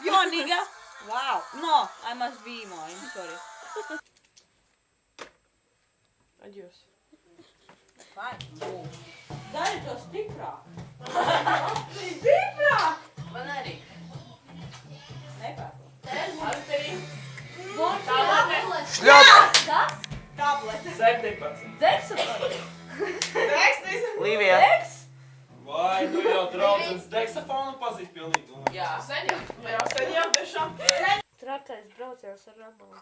You are nigga? Wow. No, I must be emo. I'm sorry. Adios. Fine. Dari to stiprāk. Stiprāk! Man arī. Nepārko. Šļop! Kas? Tablete. 17. Deksafons. Līvija. Deks? Vai, nu jau draudzens deksafonu pazīst pilnīgi. Jā, sen jau. Jā, sen jau tiešām. Trakais brauciens ar Ramonu.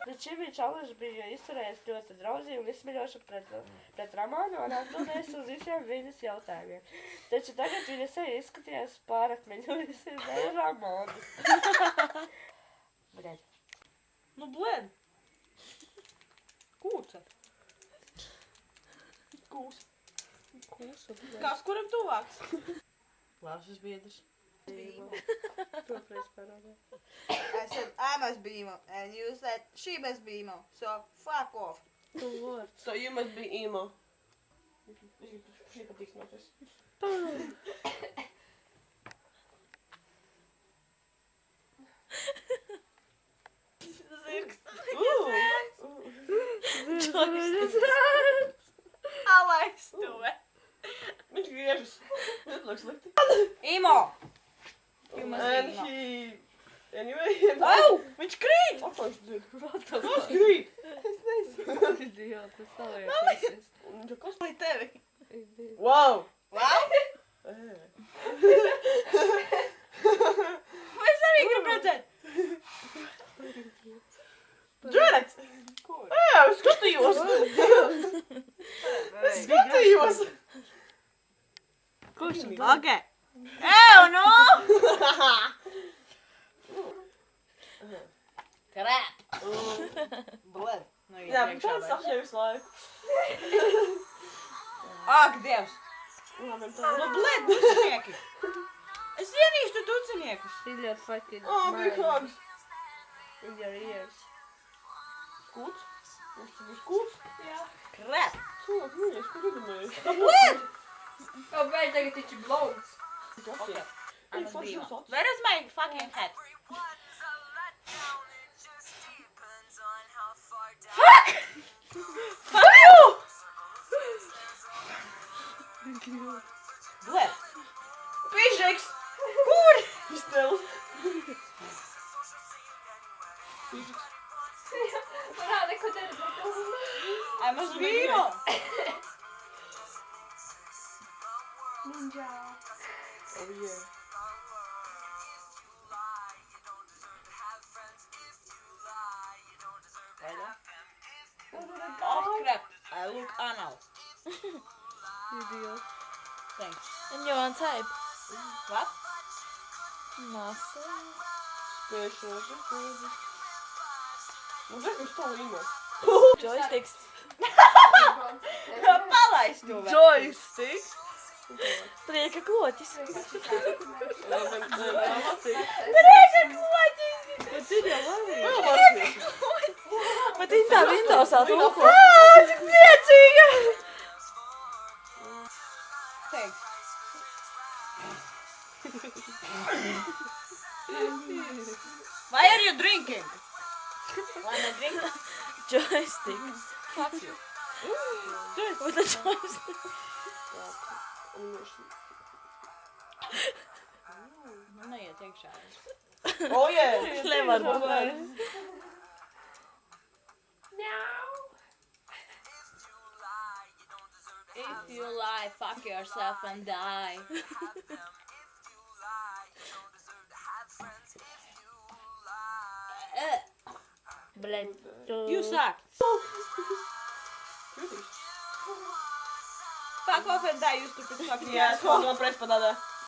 Bet šī bija čalaži bija izturējies ļoti draudzīgi un izsmeļoši pret Ramonu un atbildējis uz visiem viņas jautājumiem. Taču tagad viņa seja izskatījās pārakmeņojusies ar Ramonu. Bļed. Nu, blēd. Kūca. Kūs. Kas kuram tuvāks? Klases biedrs. Toreiz parādā. I said I must be emo, and you said she must be emo. So, fuck off. Tu vārds. So you must be emo. Šī patiks noties. Alais to. Viņš griežas. Netlūk slikti. Emo! You must be And emo. he... Anyway... Au! Viņš krīt! Apāš dzird. Kas krīt? Idiot, tas saliekas. Un kas? Lai tevi. Idiot. Wow! Wow! Es arī gribu redzēt. Džerets! Kur? Jā, es skatījos! Es skatījos! Kurš tu? Ok. Ew, no! Krap. Blēd. Nu, Jā, bet tāds sapņē visu laiku. Ak, Dievs. Labi, tā. Nu, blēd, ducinieki. Es ienīstu duciniekus. In your fucking Oh, big mind. hugs. In your ears. Skūts? Viņš tu būs skūts? Krap. Cilvēks mīļies, kur iedomājies? Blēd! Kāpēc tagad taču blauds? Okay. I must be emo. Where is my fucking hat? Fuck you! Blēd. Pižeks. Kur? Izcēlus. Parāda, ko tev I must be emo. Ninja. Oh, yeah. Oh, crap. I look anal. Idiot. Thanks. And you're on tape. What? Nossa. Spēšanās. Nu, zinu, viņš to līmē. Joysticks. Palaist to vēl. Joystick? Prieka klotis. Labi, Prieka klotis! Bet ir jau labi. vēl varsnieks. Bet viņa tā Windowsā tulko. Cik priecīga! Thanks. Why are you drinking? Wanna drink? Joystick. Fuck you. With a joystick. Nu, neiet iekšā. Oh, yeah. Nevar būt. If you lie, fuck yourself and die. Блядь. You suck. Fuck off and die, you stupid fucking Jā, asshole. es man prespadādā.